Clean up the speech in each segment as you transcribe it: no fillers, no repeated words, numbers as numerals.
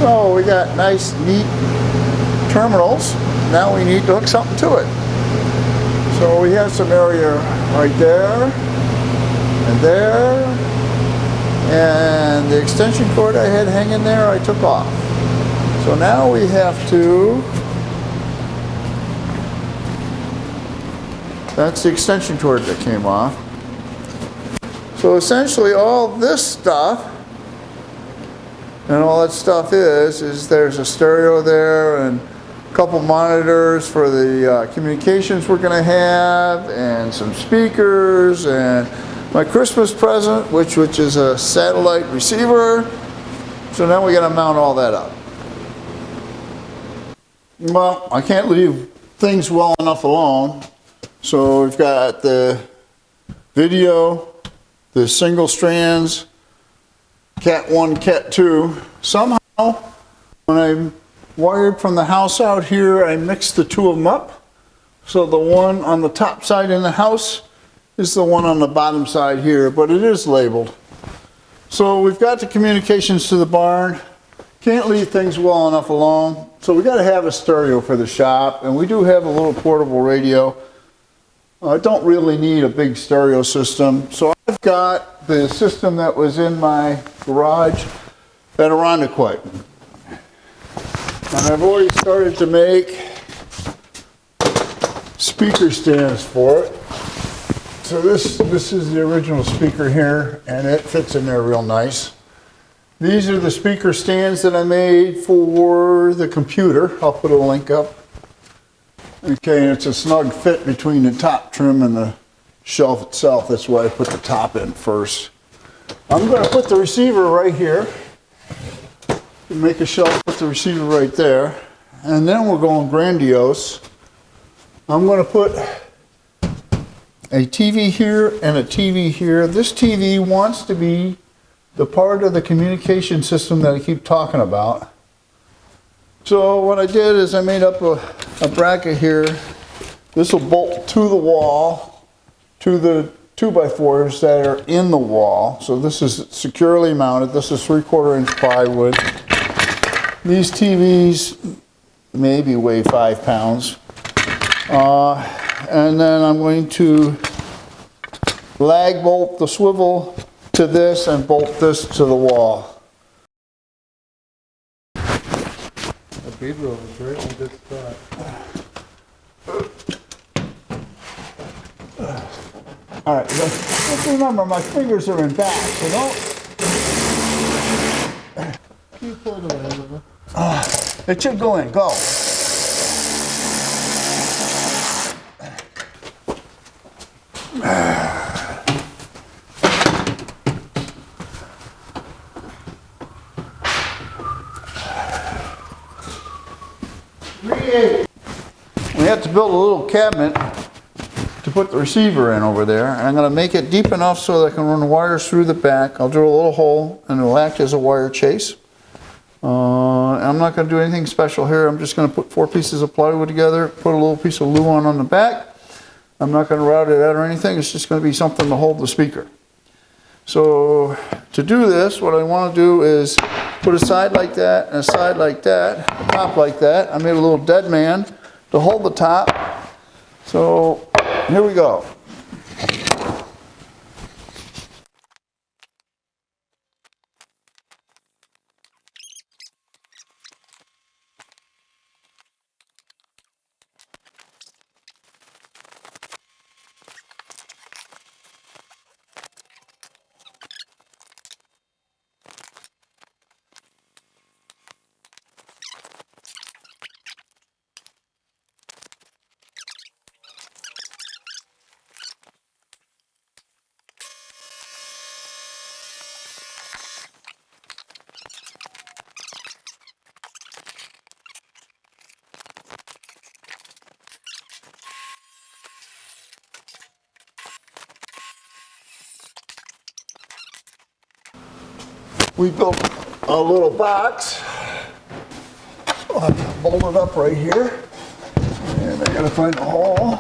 So we got nice, neat terminals. Now we need to hook something to it. So we have some area right there and there. And the extension cord I had hanging there, I took off. So now we have to, that's the extension cord that came off. So essentially all this stuff, and all that stuff is there's a stereo there and a couple monitors for the communications we're going to have, and some speakers, and my Christmas present, which is a satellite receiver. So now we got to mount all that up. Well, I can't leave things well enough alone. So we've got the video, the single strands, Cat 1, Cat 2. Somehow, when I wired from the house out here, I mixed the two of them up. So the one on the top side in the house is the one on the bottom side here, but it is labeled. So we've got the communications to the barn. Can't leave things well enough alone. So we got to have a stereo for the shop, and we do have a little portable radio. I don't really need a big stereo system. So I've got the system that was in my garage at Irondequoit. And I've already started to make speaker stands for it. So this is the original speaker here, and it fits in there real nice. These are the speaker stands that I made for the computer. I'll put a link up. Okay, and it's a snug fit between the top trim and the shelf itself. That's why I put the top in first. I'm going to put the receiver right here. Make a shelf, put the receiver right there. And then we're going grandiose. I'm going to put a TV here and a TV here. This TV wants to be the part of the communication system that I keep talking about. So what I did is I made up a bracket here. This will bolt to the wall, to the 2x4s that are in the wall. So this is securely mounted. This is 3/4 inch plywood. These TVs maybe weigh 5 pounds. And then I'm going to lag bolt the swivel to this and bolt this to the wall. Pedro was right on this spot. All right, let's remember my fingers are in back, so don't. Can you pull it away a little? It should go in. Go. We have to build a little cabinet to put the receiver in over there, and I'm going to make it deep enough so that I can run wires through the back. I'll drill a little hole and it'll act as a wire chase. I'm not going to do anything special here. I'm just going to put 4 pieces of plywood together, put a little piece of Luan on the back. I'm not going to route it out or anything. It's just going to be something to hold the speaker. So to do this, what I want to do is put a side like that and a side like that, a top like that. I made a little dead man to hold the top. So here we go. We built a little box. So I have to bolt it up right here. And I gotta find a hole.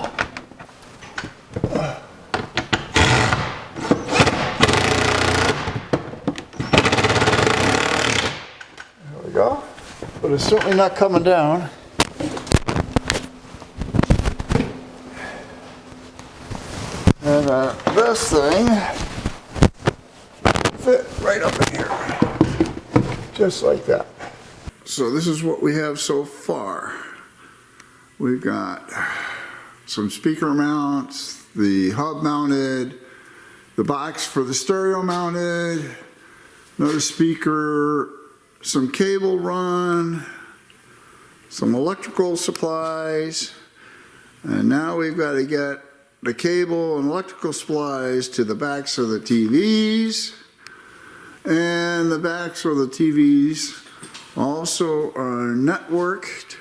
There we go. but it's certainly not coming down. And this thing fit right up in here, just like that. So this is what we have so far. We've got some speaker mounts, the hub mounted, the box for the stereo mounted, another speaker, some cable run, some electrical supplies, and now we've got to get the cable and electrical supplies to the backs of the TVs, and the backs of the TVs also are networked,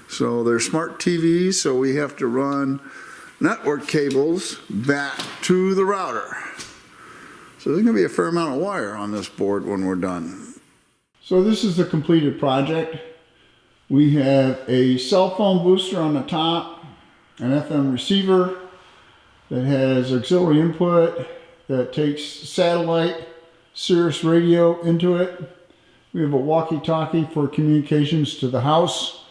so they're smart TVs, so we have to run network cables back to the router. So there's going to be a fair amount of wire on this board when we're done. So this is the completed project. We have a cell phone booster on the top, an FM receiver that has auxiliary input that takes satellite Sirius radio into it. We have a walkie-talkie for communications to the house.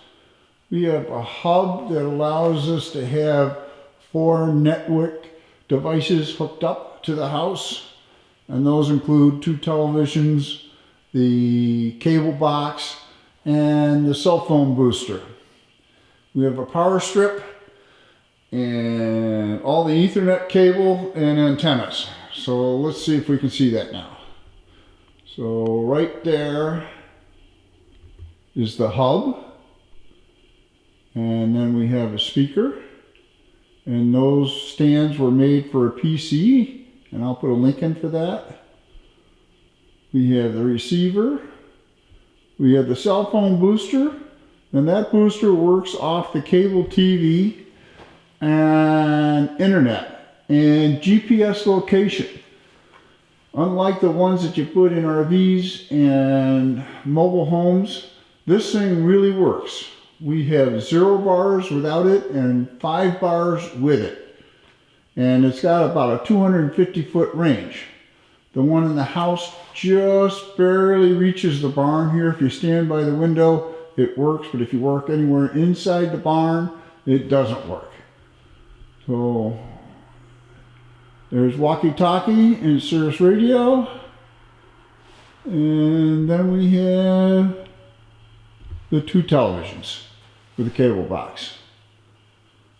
We have a hub that allows us to have 4 network devices hooked up to the house, and those include 2 televisions, the cable box, and the cell phone booster. We have a power strip and all the Ethernet cable and antennas. So let's see if we can see that now. So right there is the hub, and then we have a speaker, and those stands were made for a PC, and I'll put a link in for that. We have the receiver, we have the cell phone booster, and that booster works off the cable TV and internet and GPS location. Unlike the ones that you put in RVs and mobile homes, this thing really works. We have 0 bars without it and 5 bars with it. And it's got about a 250-foot range. The one in the house just barely reaches the barn here. If you stand by the window, it works, but if you work anywhere inside the barn, it doesn't work. So there's walkie-talkie and Sirius radio, and then we have the 2 televisions with the cable box.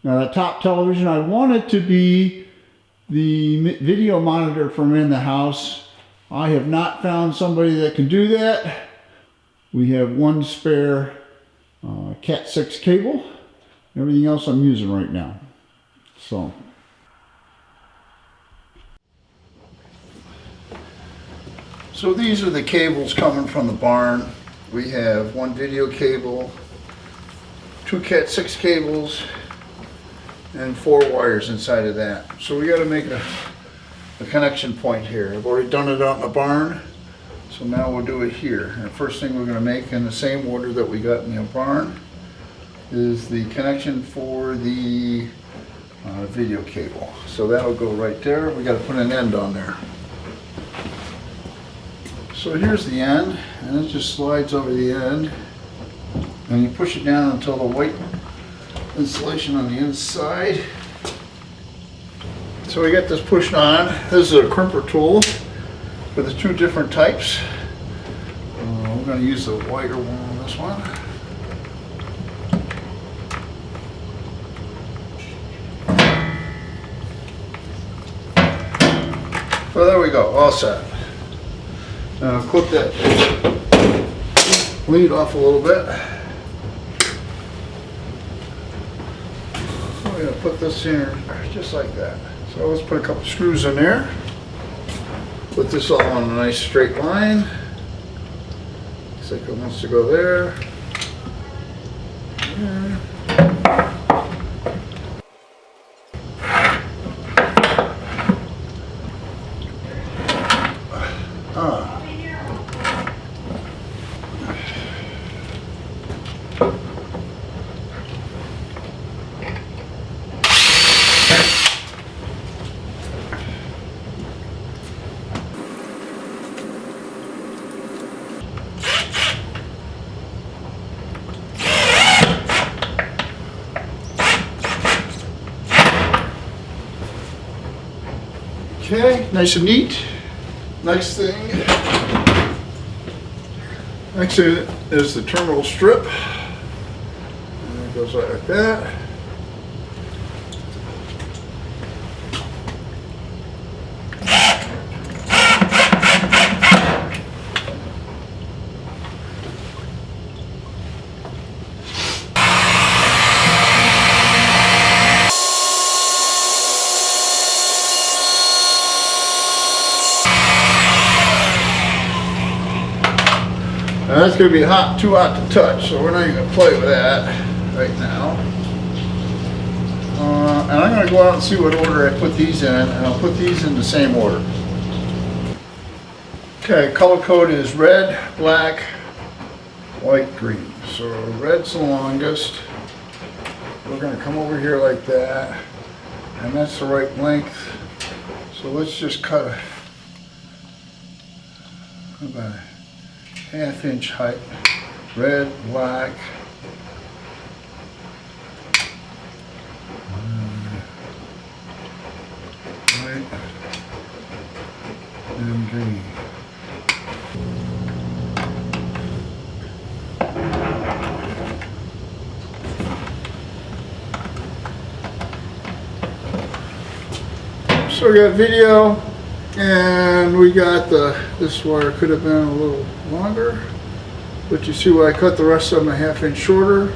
Now the top television, I want it to be the video monitor from in the house. I have not found somebody that can do that. We have 1 spare Cat 6 cable. Everything else I'm using right now. So these are the cables coming from the barn. We have 1 video cable, 2 Cat 6 cables, and 4 wires inside of that. So we got to make a connection point here. I've already done it out in the barn, so now we'll do it here. And the first thing we're going to make in the same order that we got in the barn is the connection for the video cable. So that'll go right there. We got to put an end on there. So here's the end, and it just slides over the end, and you push it down until the white insulation on the inside. So we got this pushed on. This is a crimper tool for the 2 different types. We're going to use the wider one on this one. So there we go, all set. Now clip that lead off a little bit. We're going to put this in just like that. So let's put a couple screws in there. Put this all on a nice straight line. Looks like it wants to go there. There. Okay, nice and neat. Next thing is the terminal strip. And it goes like that. Now that's going to be too hot to touch, so we're not even going to play with that right now. And I'm going to go out and see what order I put these in, and I'll put these in the same order. Okay, color code is red, black, white, green. So red's the longest. We're going to come over here like that, and that's the right length. So let's just cut about a half-inch height. Red, black, white, and green. So we got video, and we got this wire could have been a little longer, but you see why I cut the rest of them a half-inch shorter.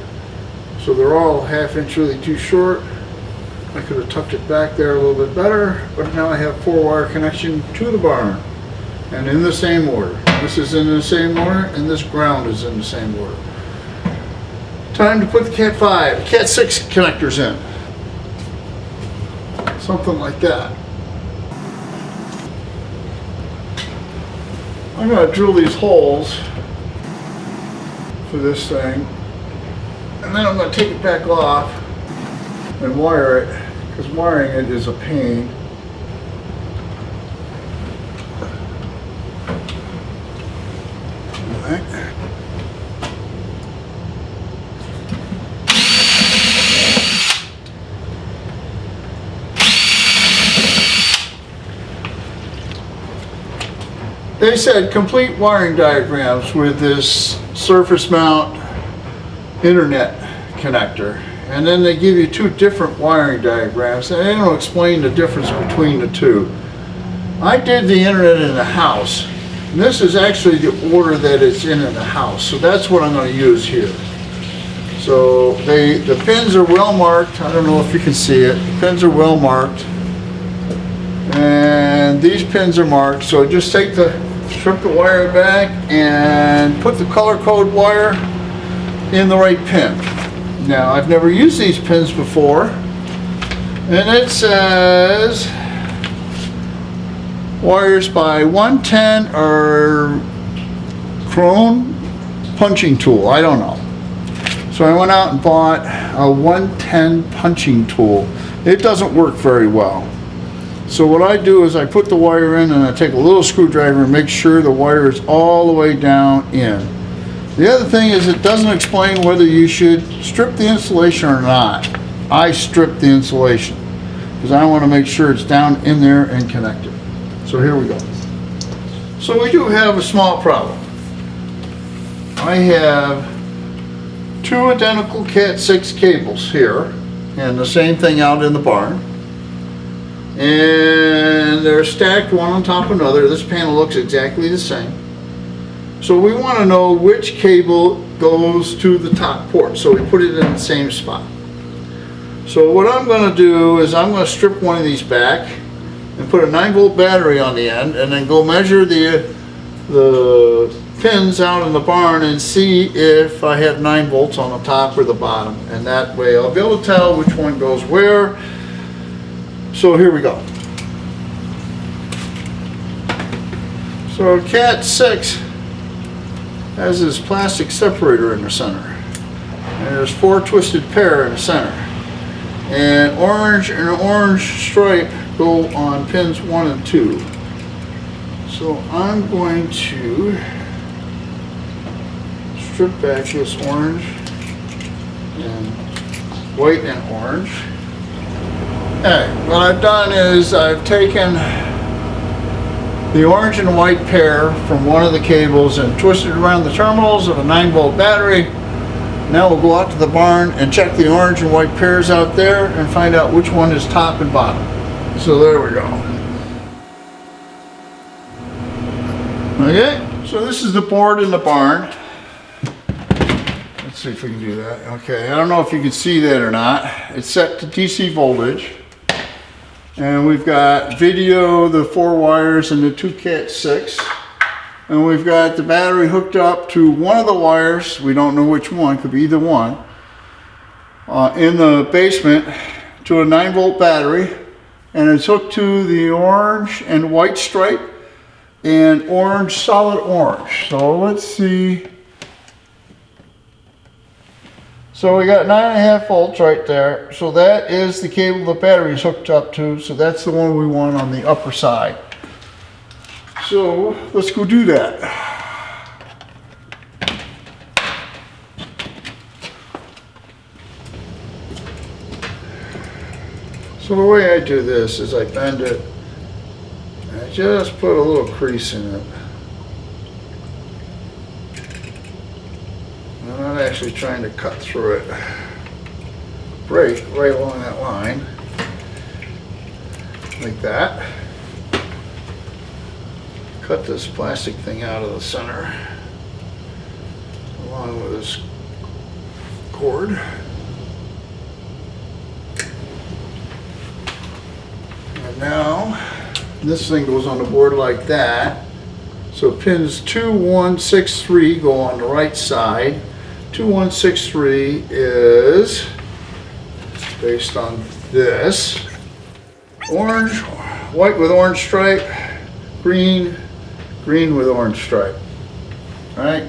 So they're all half-inch really too short. I could have tucked it back there a little bit better, but now I have 4-wire connection to the barn, and in the same order. This is in the same order, and this ground is in the same order. Time to put the Cat 5, Cat 6 connectors in. Something like that. I'm going to drill these holes for this thing, and then I'm going to take it back off and wire it, because wiring it is a pain. All right. They said complete wiring diagrams with this surface mount internet connector, and then they give you 2 different wiring diagrams, and they don't explain the difference between the 2. I did the internet in the house, and this is actually the order that it's in the house, so that's what I'm going to use here. So the pins are well marked. I don't know if you can see it. The pins are well marked, and these pins are marked. So just strip the wire back and put the color code wire in the right pin. Now, I've never used these pins before, and it says wires by 110 or Krone punching tool. I don't know. So I went out and bought a 110 punching tool. It doesn't work very well. So what I do is I put the wire in, and I take a little screwdriver and make sure the wire is all the way down in. The other thing is it doesn't explain whether you should strip the insulation or not. I strip the insulation because I want to make sure it's down in there and connected. So here we go. So we do have a small problem. I have 2 identical Cat 6 cables here, and the same thing out in the barn. And they're stacked one on top of another. This panel looks exactly the same. So we want to know which cable goes to the top port, so we put it in the same spot. So what I'm going to do is I'm going to strip one of these back and put a 9-volt battery on the end, and then go measure the pins out in the barn and see if I have 9 volts on the top or the bottom, and that way I'll be able to tell which one goes where. So here we go. So Cat 6 has this plastic separator in the center. And there's 4 twisted pair in the center. And an orange stripe go on pins 1 and 2. So I'm going to strip back this orange and white and orange. Okay, what I've done is I've taken the orange and white pair from one of the cables and twist it around the terminals of a 9-volt battery. Now we'll go out to the barn and check the orange and white pairs out there and find out which one is top and bottom. So there we go. Okay, so this is the board in the barn. Let's see if we can do that. Okay, I don't know if you can see that or not. It's set to DC voltage. And we've got video, the 4 wires and the 2 Cat 6. And we've got the battery hooked up to one of the wires. We don't know which one, could be either one. In the basement to a 9-volt battery. And it's hooked to the orange and white stripe and orange, solid orange. So let's see. So we got 9.5 volts right there. So that is the cable the battery is hooked up to. So that's the one we want on the upper side. So let's go do that. So the way I do this is I bend it. And I just put a little crease in it. I'm not actually trying to cut through it. Break right along that line. Like that. Cut this plastic thing out of the center. Along with this cord. And now, this thing goes on the board like that. So pins 2, 1, 6, 3 go on the right side. 2, 1, 6, 3 is based on this. Orange, white with orange stripe, green, green with orange stripe. Right?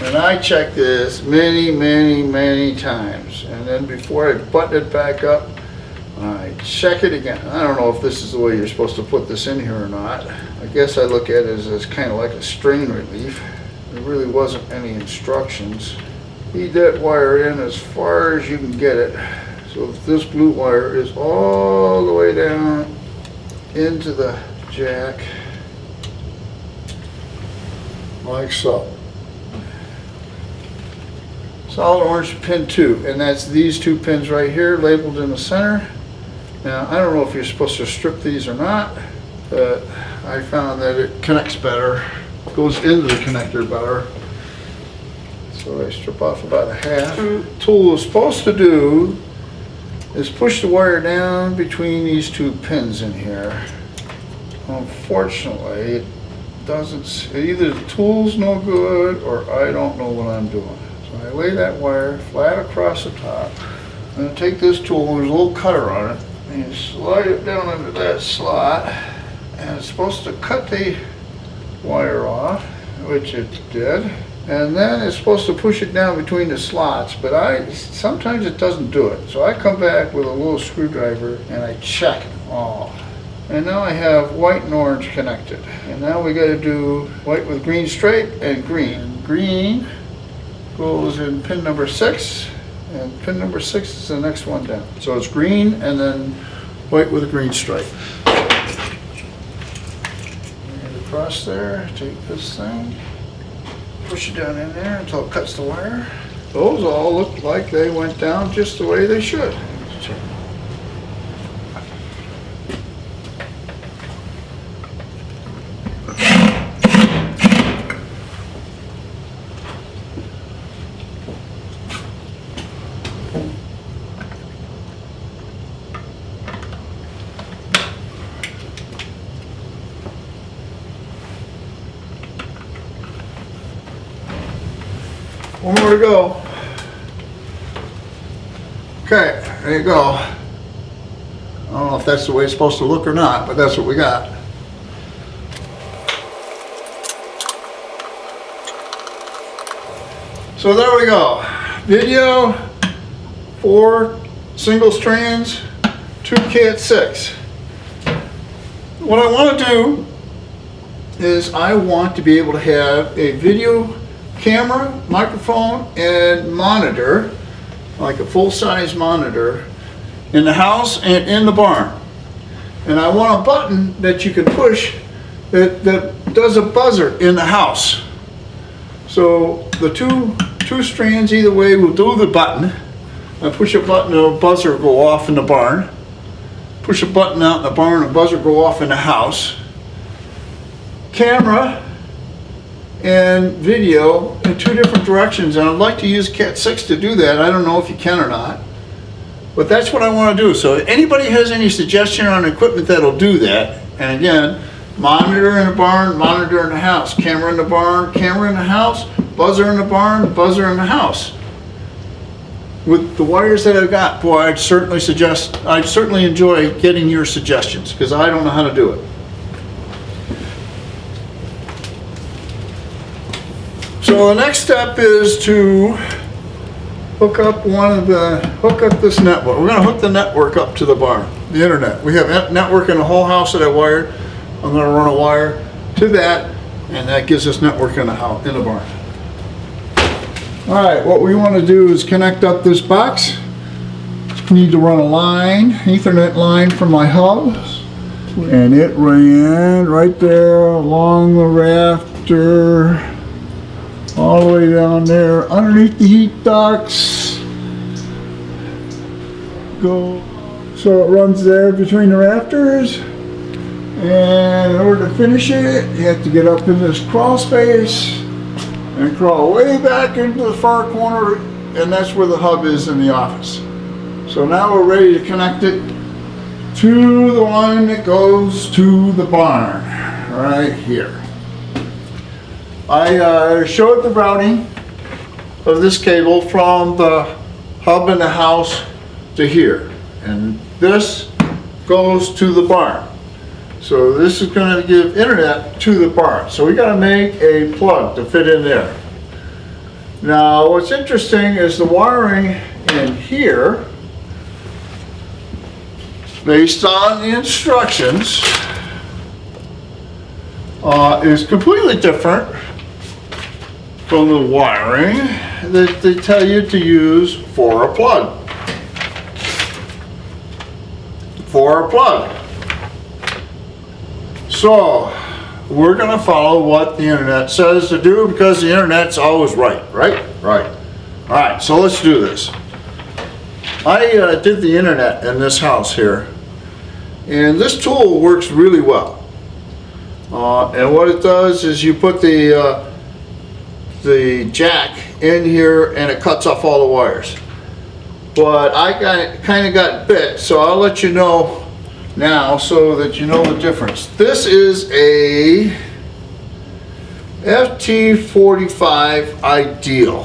And I check this many times. And then before I button it back up, I check it again. I don't know if this is the way you're supposed to put this in here or not. I guess I look at it as kind of like a strain relief. There really wasn't any instructions. Feed that wire in as far as you can get it. So this blue wire is all the way down into the jack, like so. Solid orange pin 2, and that's these 2 pins right here labeled in the center. Now I don't know if you're supposed to strip these or not, but I found that it connects better. Goes into the connector better. So I strip off about a half. What the tool is supposed to do is push the wire down between these 2 pins in here. Unfortunately, it doesn't. Either the tool's no good or I don't know what I'm doing. So I lay that wire flat across the top. I'm going to take this tool, there's a little cutter on it, and you slide it down into that slot, and it's supposed to cut the wire off, which it did, and then it's supposed to push it down between the slots, but sometimes it doesn't do it. So I come back with a little screwdriver and I check them all. And now I have white and orange connected. And now we got to do white with green stripe and green. And green goes in pin number 6, and pin number 6 is the next one down. So it's green and then white with a green stripe. Across there, take this thing, push it down in there until it cuts the wire. Those all look like they went down just the way they should. One more to go. Okay, there you go. I don't know if that's the way it's supposed to look or not, but that's what we got. So there we go. Video, 4 single strands, 2 Cat 6. What I want to do is I want to be able to have a video camera, microphone, and monitor, like a full-size monitor, in the house and in the barn. And I want a button that you can push that does a buzzer in the house. So the two strands either way will do the button. I push a button, a buzzer will go off in the barn. Push a button out in the barn, a buzzer will go off in the house. Camera and video in two different directions, and I'd like to use Cat 6 to do that. I don't know if you can or not, but that's what I want to do. So if anybody has any suggestion on equipment that'll do that, and again, monitor in the barn, monitor in the house, camera in the barn, camera in the house, buzzer in the barn, buzzer in the house. With the wires that I've got, boy, I'd certainly enjoy getting your suggestions, because I don't know how to do it. So the next step is to hook up this network. We're going to hook the network up to the barn, the internet. We have network in the whole house that I wired. I'm going to run a wire to that, and that gives us network in the house, in the barn. All right, what we want to do is connect up this box. Need to run a line, Ethernet line from my hub, and it ran right there along the rafter, all the way down there underneath the heat ducts. So it runs there between the rafters, and in order to finish it, you have to get up in this crawl space and crawl way back into the far corner, and that's where the hub is in the office. So now we're ready to connect it to the one that goes to the barn, right here. I showed the routing of this cable from the hub in the house to here, and this goes to the barn. So this is going to give internet to the barn. So we got to make a plug to fit in there. Now what's interesting is the wiring in here, based on the instructions, is completely different from the wiring that they tell you to use for a plug. So we're going to follow what the internet says to do, because the internet's always right. All right, so let's do this. I did the internet in this house here, and this tool works really well. And what it does is you put the jack in here and it cuts off all the wires. But I kind of got bit, so I'll let you know now so that you know the difference. This is a FT45 Ideal,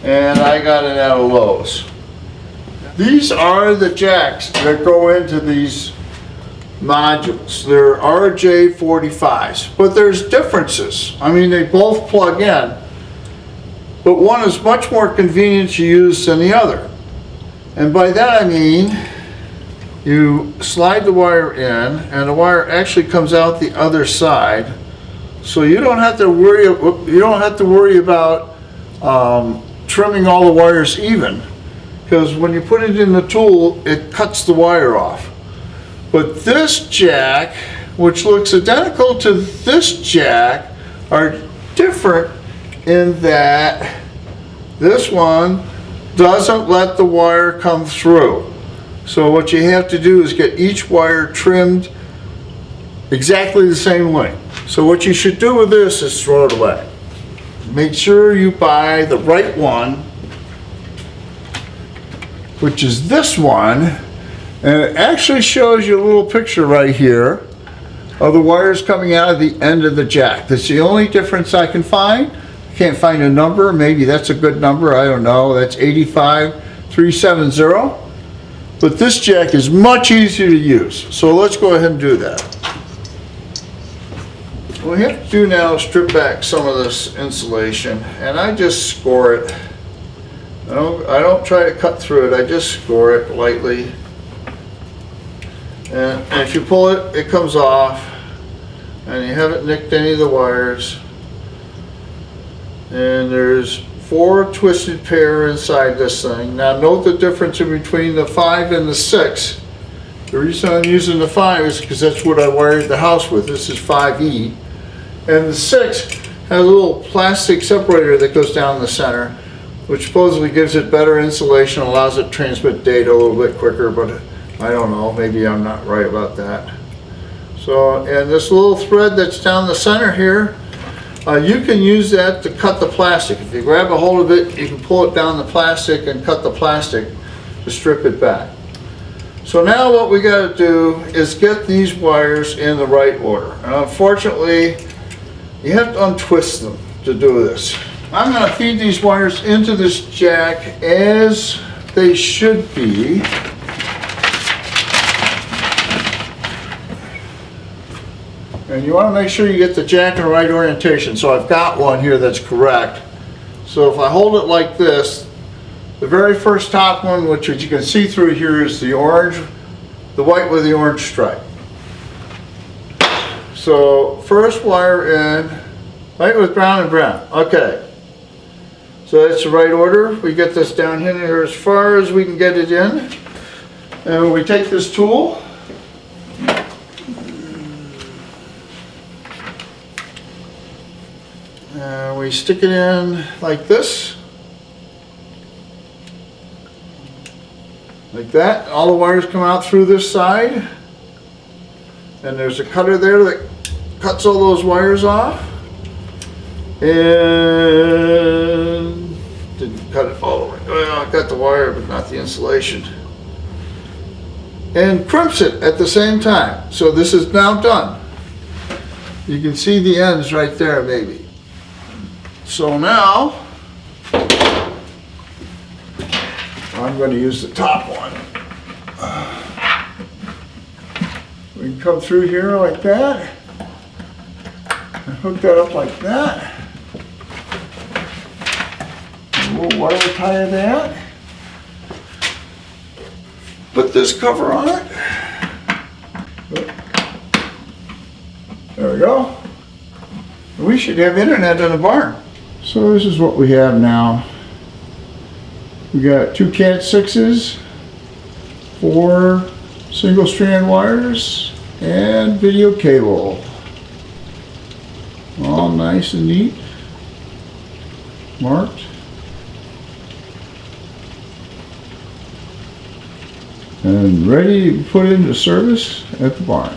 and I got it at Lowe's. These are the jacks that go into these modules. They're RJ45s, but there's differences. I mean, they both plug in, but one is much more convenient to use than the other. And by that I mean, you slide the wire in, and the wire actually comes out the other side, so you don't have to worry about trimming all the wires even, because when you put it in the tool, it cuts the wire off. But this jack, which looks identical to this jack, are different in that this one doesn't let the wire come through. So what you have to do is get each wire trimmed exactly the same length. So what you should do with this is throw it away. Make sure you buy the right one, which is this one, and it actually shows you a little picture right here of the wires coming out of the end of the jack. That's the only difference I can find. I can't find a number. Maybe that's a good number. I don't know. That's 85370. But this jack is much easier to use. So let's go ahead and do that. What we have to do now is strip back some of this insulation, and I just score it. I don't try to cut through it. I just score it lightly. And if you pull it, it comes off, and you haven't nicked any of the wires. And there's 4 twisted pair inside this thing. Now note the difference in between the 5 and the 6. The reason I'm using the 5 is because that's what I wired the house with. This is 5E. And the 6 has a little plastic separator that goes down the center, which supposedly gives it better insulation, allows it to transmit data a little bit quicker, but I don't know, maybe I'm not right about that. So, and this little thread that's down the center here, you can use that to cut the plastic. If you grab a hold of it, you can pull it down the plastic and cut the plastic to strip it back. So now what we got to do is get these wires in the right order. And unfortunately, you have to untwist them to do this. I'm going to feed these wires into this jack as they should be. And you want to make sure you get the jack in the right orientation. So I've got one here that's correct. So if I hold it like this, the very first top one, which as you can see through here, is the orange, the white with the orange stripe. So first wire in, white with brown and brown. Okay. So that's the right order. We get this down here as far as we can get it in. And we take this tool. And we stick it in like this. Like that. All the wires come out through this side. And there's a cutter there that cuts all those wires off. And didn't cut it all the way. Well, I got the wire, but not the insulation. And crimps it at the same time. So this is now done. You can see the ends right there, maybe. So now, I'm going to use the top one. We can come through here like that, and hook that up like that. And we'll wire tie that. Put this cover on it. There we go. We should have internet in the barn. So this is what we have now. We got 2 Cat 6s, 4 single strand wires, and video cable. All nice and neat, marked. And ready to put into service at the barn.